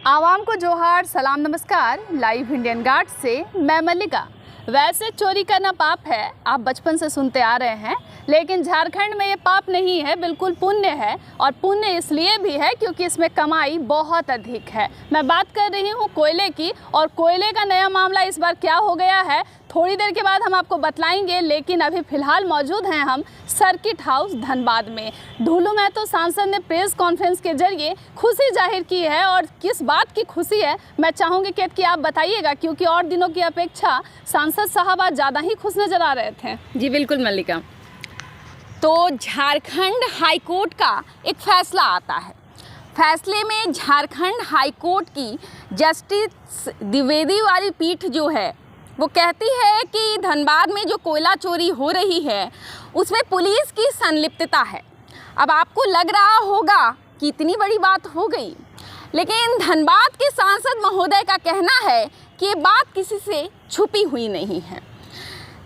आवाम को जोहार, सलाम, नमस्कार। लाइव इंडियन गार्ड से मैं मल्लिका। वैसे चोरी करना पाप है, आप बचपन से सुनते आ रहे हैं, लेकिन झारखंड में ये पाप नहीं है, बिल्कुल पुण्य है। और पुण्य इसलिए भी है क्योंकि इसमें कमाई बहुत अधिक है। मैं बात कर रही हूँ कोयले की, और कोयले का नया मामला इस बार क्या हो गया है थोड़ी देर के बाद हम आपको बतलाएंगे। लेकिन अभी फ़िलहाल मौजूद हैं हम सर्किट हाउस धनबाद में। ढुलू महतो सांसद ने प्रेस कॉन्फ्रेंस के जरिए खुशी जाहिर की है, और किस बात की खुशी है मैं चाहूँगी कि आप बताइएगा, क्योंकि और दिनों की अपेक्षा सांसद साहब आज ज़्यादा ही खुश नज़र आ रहे थे। जी बिल्कुल मल्लिका। तो झारखंड हाई कोर्ट का एक फैसला आता है। फैसले में झारखंड हाई कोर्ट की जस्टिस द्विवेदी वाली पीठ जो है वो कहती है कि धनबाद में जो कोयला चोरी हो रही है उसमें पुलिस की संलिप्तता है। अब आपको लग रहा होगा कि इतनी बड़ी बात हो गई, लेकिन धनबाद के सांसद महोदय का कहना है कि ये बात किसी से छुपी हुई नहीं है।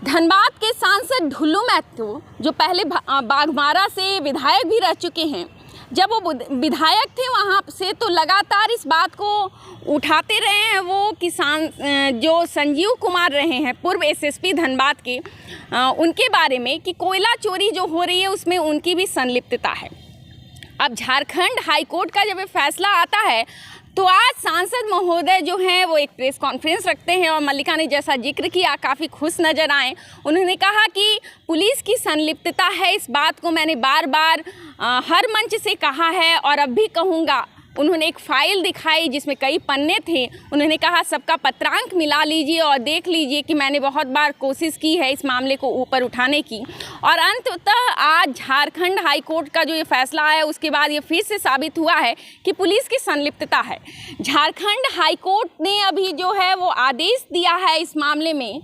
धनबाद के सांसद ढुलू महतो जो पहले बाघमारा से विधायक भी रह चुके हैं, जब वो विधायक थे वहाँ से तो लगातार इस बात को उठाते रहे हैं। वो किसान जो संजीव कुमार रहे हैं पूर्व एसएसपी धनबाद के, उनके बारे में कि कोयला चोरी जो हो रही है उसमें उनकी भी संलिप्तता है। अब झारखंड हाई कोर्ट का जब ये फैसला आता है तो आज सांसद महोदय जो हैं वो एक प्रेस कॉन्फ्रेंस रखते हैं, और मल्लिका ने जैसा जिक्र किया काफ़ी खुश नज़र आए। उन्होंने कहा कि पुलिस की संलिप्तता है, इस बात को मैंने बार बार हर मंच से कहा है और अब भी कहूँगा। उन्होंने एक फ़ाइल दिखाई जिसमें कई पन्ने थे। उन्होंने कहा सबका पत्रांक मिला लीजिए और देख लीजिए कि मैंने बहुत बार कोशिश की है इस मामले को ऊपर उठाने की। और अंततः आज झारखंड हाई कोर्ट का जो ये फैसला आया उसके बाद ये फिर से साबित हुआ है कि पुलिस की संलिप्तता है। झारखंड हाई कोर्ट ने अभी जो है वो आदेश दिया है इस मामले में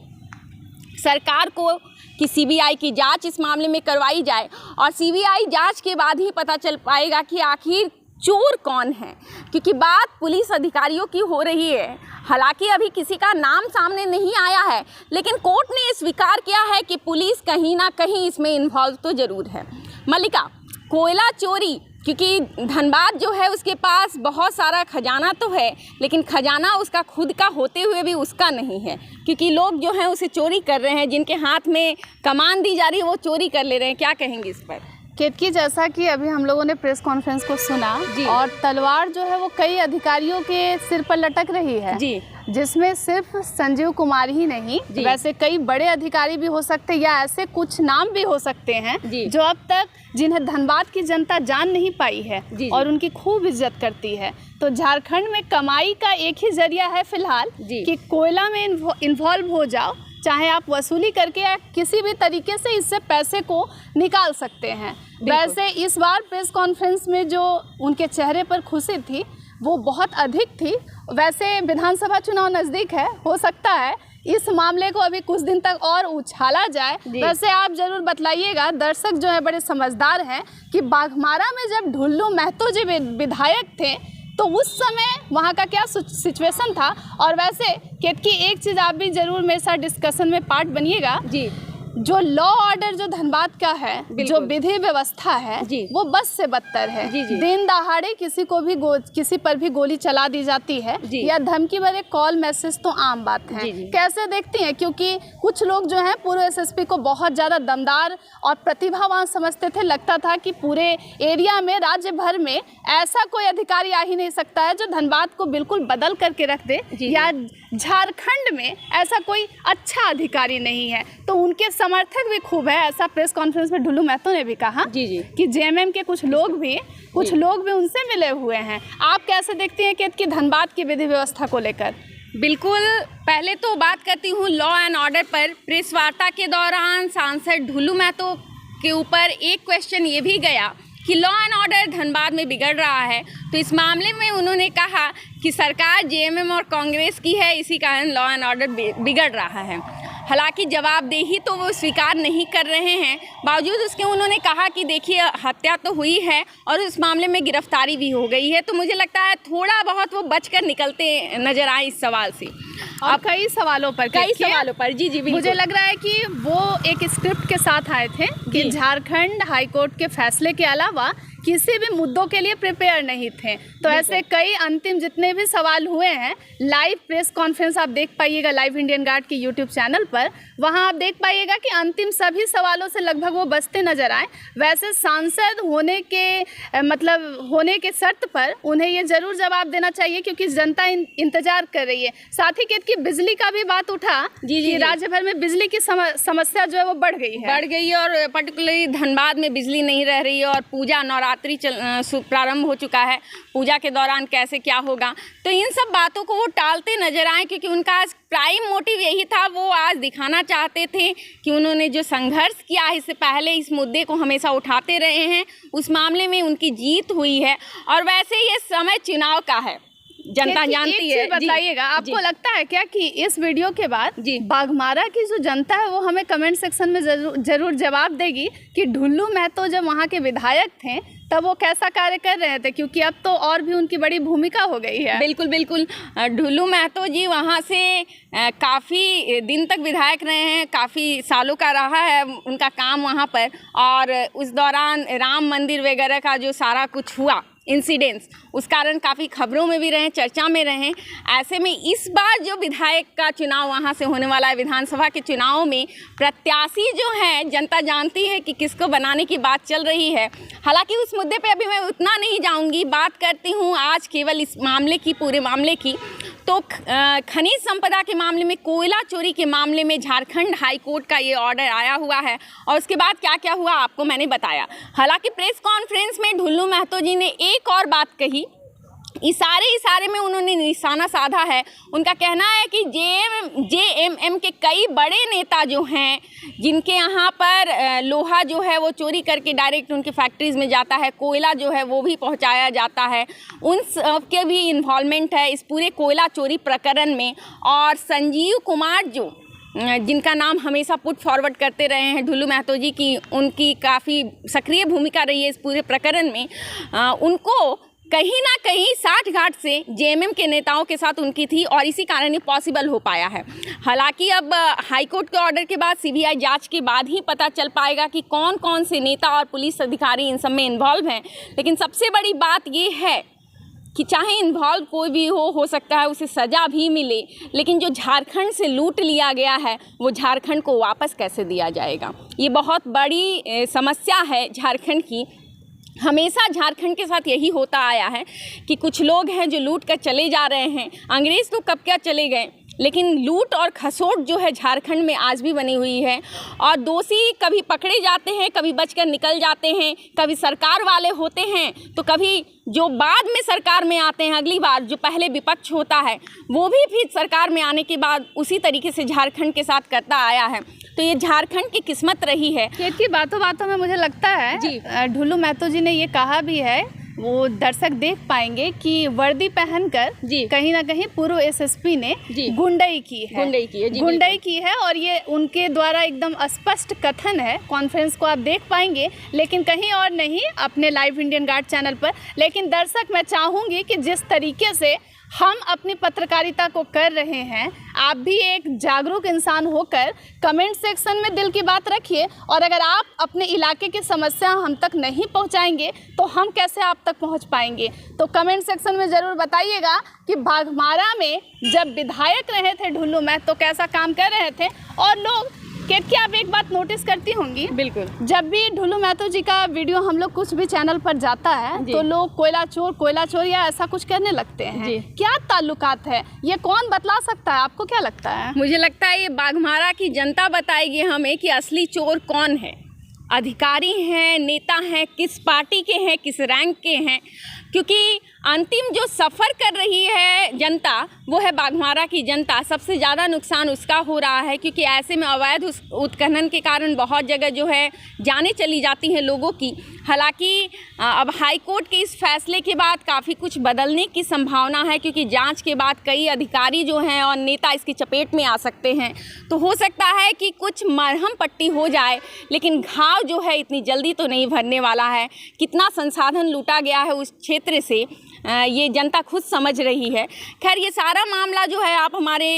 सरकार को कि सीबीआई की जांच इस मामले में करवाई जाए, और सीबीआई जांच के बाद ही पता चल पाएगा कि आखिर चोर कौन है, क्योंकि बात पुलिस अधिकारियों की हो रही है। हालांकि अभी किसी का नाम सामने नहीं आया है, लेकिन कोर्ट ने स्वीकार किया है कि पुलिस कहीं ना कहीं इसमें इन्वॉल्व तो ज़रूर है। मल्लिका, कोयला चोरी, क्योंकि धनबाद जो है उसके पास बहुत सारा खजाना तो है, लेकिन खजाना उसका खुद का होते हुए भी उसका नहीं है, क्योंकि लोग जो हैं उसे चोरी कर रहे हैं। जिनके हाथ में कमान दी जा रही है वो चोरी कर ले रहे हैं। क्या कहेंगे इस पर? केतकी, जैसा कि अभी हम लोगों ने प्रेस कॉन्फ्रेंस को सुना, और तलवार जो है वो कई अधिकारियों के सिर पर लटक रही है जी, जिसमें सिर्फ संजीव कुमार ही नहीं, वैसे कई बड़े अधिकारी भी हो सकते हैं, या ऐसे कुछ नाम भी हो सकते हैं जो अब तक जिन्हें धनबाद की जनता जान नहीं पाई है और उनकी खूब इज्जत करती है। तो झारखंड में कमाई का एक ही जरिया है फिलहाल कि कोयला में इन्वॉल्व हो जाओ, चाहे आप वसूली करके या किसी भी तरीके से इससे पैसे को निकाल सकते हैं। वैसे इस बार प्रेस कॉन्फ्रेंस में जो उनके चेहरे पर खुशी थी वो बहुत अधिक थी। वैसे विधानसभा चुनाव नज़दीक है, हो सकता है इस मामले को अभी कुछ दिन तक और उछाला जाए। वैसे आप ज़रूर बतलाइएगा, दर्शक जो है बड़े समझदार हैं, कि बाघमारा में जब ढुलू महतो जी विधायक थे तो उस समय वहाँ का क्या सिचुएशन था। और वैसे केतकी, एक चीज़ आप भी ज़रूर मेरे साथ डिस्कशन में पार्ट बनिएगा जी। जो लॉ ऑर्डर जो धनबाद का है, जो विधि व्यवस्था है वो बस से बदतर है। दिन दहाड़े किसी को भी किसी पर भी गोली चला दी जाती है या धमकी भरे कॉल मैसेज तो आम बात है। कैसे देखती हैं, क्योंकि कुछ लोग जो हैं पूर्व एसएसपी को बहुत ज़्यादा दमदार और प्रतिभावान समझते थे। लगता था कि पूरे एरिया में, राज्य भर में ऐसा कोई अधिकारी आ ही नहीं सकता है जो धनबाद को बिल्कुल बदल करके रख दे, या झारखंड में ऐसा कोई अच्छा अधिकारी नहीं है। तो उनके समर्थक भी खूब है, ऐसा प्रेस कॉन्फ्रेंस में ढुलू महतो ने भी कहा कि जेएमएम के कुछ लोग भी उनसे मिले हुए हैं। आप कैसे देखती हैं कि धनबाद की विधि व्यवस्था को लेकर? बिल्कुल, पहले तो बात करती हूँ लॉ एंड ऑर्डर पर। प्रेस वार्ता के दौरान सांसद ढुलू महतो के ऊपर एक क्वेश्चन ये भी गया कि लॉ एंड ऑर्डर धनबाद में बिगड़ रहा है, तो इस मामले में उन्होंने कहा कि सरकार जेएमएम और कांग्रेस की है, इसी कारण लॉ एंड ऑर्डर बिगड़ रहा है। हालांकि जवाबदेही तो वो स्वीकार नहीं कर रहे हैं, बावजूद उसके उन्होंने कहा कि देखिए हत्या तो हुई है और उस मामले में गिरफ्तारी भी हो गई है। तो मुझे लगता है थोड़ा बहुत वो बचकर निकलते नजर आए इस सवाल से। और कई सवालों पर जी मुझे लग रहा है कि वो एक स्क्रिप्ट के साथ आए थे कि झारखंड हाईकोर्ट के फैसले के अलावा किसी भी मुद्दों के लिए प्रिपेयर नहीं थे। तो ऐसे कई अंतिम जितने भी सवाल हुए हैं, लाइव प्रेस कॉन्फ्रेंस आप देख पाइएगा लाइव इंडियन गार्ड की यूट्यूब चैनल पर, वहां आप देख पाइएगा कि अंतिम सभी सवालों से लगभग वो बचते नजर आए। वैसे सांसद होने के शर्त पर उन्हें ये जरूर जवाब देना चाहिए, क्योंकि जनता इंतजार कर रही है। साथ ही की बिजली का भी बात उठा कि राज्य भर में बिजली की समस्या जो है वो बढ़ गई है और पर्टिकुलरली धनबाद में बिजली नहीं रह रही है और पूजा नवरात्रि प्रारंभ हो चुका है। पूजा के दौरान कैसे क्या होगा, तो इन सब बातों को वो टालते नजर आए, क्योंकि उनका आज प्राइम मोटिव यही था। वो आज दिखाना चाहते थे कि उन्होंने जो संघर्ष किया है इससे पहले, इस मुद्दे को हमेशा उठाते रहे हैं, उस मामले में उनकी जीत हुई है। और वैसे ये समय चुनाव का है, जनता जानती है। बताइएगा, आपको लगता है क्या कि इस वीडियो के बाद बाघमारा की जो जनता है वो हमें कमेंट सेक्शन में जरूर जवाब देगी कि ढुल्लू महतो जब वहाँ के विधायक थे तब वो कैसा कार्य कर रहे थे, क्योंकि अब तो और भी उनकी बड़ी भूमिका हो गई है। बिल्कुल बिल्कुल, ढुल्लू महतो जी वहाँ से काफ़ी दिन तक विधायक रहे हैं, काफ़ी सालों का रहा है उनका काम वहाँ पर। और उस दौरान राम मंदिर वगैरह का जो सारा कुछ हुआ इंसिडेंट्स, उस कारण काफ़ी खबरों में भी रहे, चर्चा में रहे। ऐसे में इस बार जो विधायक का चुनाव वहाँ से होने वाला है, विधानसभा के चुनाव में प्रत्याशी जो है जनता जानती है कि किसको बनाने की बात चल रही है। हालांकि उस मुद्दे पे अभी मैं उतना नहीं जाऊंगी, बात करती हूँ आज केवल इस मामले की, पूरे मामले की। तो खनिज संपदा के मामले में, कोयला चोरी के मामले में झारखंड हाई कोर्ट का ये ऑर्डर आया हुआ है और उसके बाद क्या क्या हुआ आपको मैंने बताया। हालांकि प्रेस कॉन्फ्रेंस में ढुल्लू महतो जी ने एक और बात कही, इशारे में उन्होंने निशाना साधा है। उनका कहना है कि जेएमएम के कई बड़े नेता जो हैं, जिनके यहाँ पर लोहा जो है वो चोरी करके डायरेक्ट उनके फैक्ट्रीज़ में जाता है, कोयला जो है वो भी पहुँचाया जाता है, उन सब के भी इन्वॉल्वमेंट है इस पूरे कोयला चोरी प्रकरण में। और संजीव कुमार जो जिनका नाम हमेशा पुट फॉरवर्ड करते रहे हैं ढुल्लू महतो जी की, उनकी काफ़ी सक्रिय भूमिका रही है इस पूरे प्रकरण में। उनको कहीं ना कहीं साठ घाट से जेएमएम के नेताओं के साथ उनकी थी और इसी कारण ये पॉसिबल हो पाया है। हालांकि अब हाईकोर्ट के ऑर्डर के बाद, सीबीआई जांच के बाद ही पता चल पाएगा कि कौन कौन से नेता और पुलिस अधिकारी इन सब में इन्वॉल्व हैं। लेकिन सबसे बड़ी बात ये है कि चाहे इन्वॉल्व कोई भी हो सकता है उसे सज़ा भी मिले, लेकिन जो झारखंड से लूट लिया गया है वो झारखंड को वापस कैसे दिया जाएगा, ये बहुत बड़ी समस्या है झारखंड की। हमेशा झारखंड के साथ यही होता आया है कि कुछ लोग हैं जो लूट कर चले जा रहे हैं। अंग्रेज़ तो कब क्या चले गए, लेकिन लूट और खसोट जो है झारखंड में आज भी बनी हुई है। और दोषी कभी पकड़े जाते हैं, कभी बचकर निकल जाते हैं, कभी सरकार वाले होते हैं, तो कभी जो बाद में सरकार में आते हैं, अगली बार जो पहले विपक्ष होता है वो भी फिर सरकार में आने के बाद उसी तरीके से झारखंड के साथ करता आया है। तो ये झारखंड की किस्मत रही है। कि बातों में मुझे लगता है ढुल्लू महतो जी ने ये कहा भी है, वो दर्शक देख पाएंगे कि वर्दी पहनकर कहीं ना कहीं पूर्व एसएसपी ने गुंडई की है और ये उनके द्वारा एकदम स्पष्ट कथन है। कॉन्फ्रेंस को आप देख पाएंगे, लेकिन कहीं और नहीं, अपने लाइव इंडियन गार्ड चैनल पर। लेकिन दर्शक, मैं चाहूँगी कि जिस तरीके से हम अपनी पत्रकारिता को कर रहे हैं, आप भी एक जागरूक इंसान होकर कमेंट सेक्शन में दिल की बात रखिए। और अगर आप अपने इलाके की समस्या हम तक नहीं पहुंचाएंगे तो हम कैसे आप तक पहुंच पाएंगे। तो कमेंट सेक्शन में ज़रूर बताइएगा कि बाघमारा में जब विधायक रहे थे ढुल्लू महतो तो कैसा काम कर रहे थे। और लोग क्या आप एक बात नोटिस करती होंगी, बिल्कुल, जब भी ढुल्लू महतो जी का वीडियो हम लोग कुछ भी चैनल पर जाता है तो लोग कोयला चोर या ऐसा कुछ कहने लगते हैं। क्या ताल्लुकात है, ये कौन बतला सकता है, आपको क्या लगता है? मुझे लगता है ये बाघमारा की जनता बताएगी हमें कि असली चोर कौन है। अधिकारी हैं, नेता हैं, किस पार्टी के हैं, किस रैंक के हैं, क्योंकि अंतिम जो सफ़र कर रही है जनता वो है बाघमारा की जनता। सबसे ज़्यादा नुकसान उसका हो रहा है, क्योंकि ऐसे में अवैध उत्खनन के कारण बहुत जगह जो है जाने चली जाती हैं लोगों की। हालांकि अब हाई कोर्ट के इस फैसले के बाद काफ़ी कुछ बदलने की संभावना है, क्योंकि जांच के बाद कई अधिकारी जो हैं और नेता इसकी चपेट में आ सकते हैं। तो हो सकता है कि कुछ मरहम पट्टी हो जाए, लेकिन घाव जो है इतनी जल्दी तो नहीं भरने वाला है। कितना संसाधन लूटा गया है उस क्षेत्र से, ये जनता खुद समझ रही है। खैर ये सारा मामला जो है आप हमारे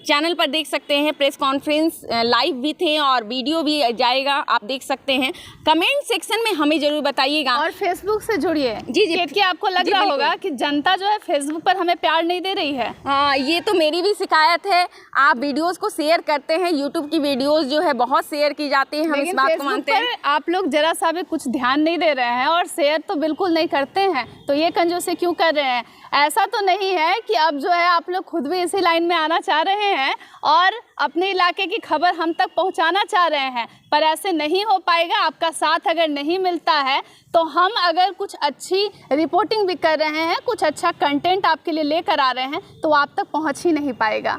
चैनल पर देख सकते हैं, प्रेस कॉन्फ्रेंस लाइव भी थे और वीडियो भी जाएगा, आप देख सकते हैं। कमेंट सेक्शन में हमें ज़रूर बताइएगा और फेसबुक से जुड़िए। जी जी, कि आपको लग रहा होगा कि जनता जो है फेसबुक पर हमें प्यार नहीं दे रही है। हाँ, ये तो मेरी भी शिकायत है। आप वीडियोस को शेयर करते हैं, यूट्यूब की वीडियोस जो है बहुत शेयर की जाती है, हम इस बात को मानते हैं। आप लोग जरा सा भी कुछ ध्यान नहीं दे रहे हैं और शेयर तो बिल्कुल नहीं करते हैं, तो ये कंजूसी क्यों कर रहे हैं? ऐसा तो नहीं है कि अब जो है आप लोग खुद भी इसी लाइन में आना चाह रहे हैं और अपने इलाके की खबर हम तक पहुंचाना चाह रहे हैं, पर ऐसे नहीं हो पाएगा। आपका साथ अगर नहीं मिलता है तो हम अगर कुछ अच्छी रिपोर्टिंग भी कर रहे हैं, कुछ अच्छा कंटेंट आपके लिए लेकर आ रहे हैं, तो आप तक पहुंच ही नहीं पाएगा।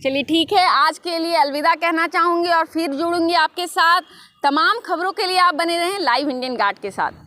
चलिए ठीक है, आज के लिए अलविदा कहना चाहूँगी और फिर जुड़ूंगी आपके साथ। तमाम खबरों के लिए आप बने रहें लाइव इंडियन गार्ड के साथ।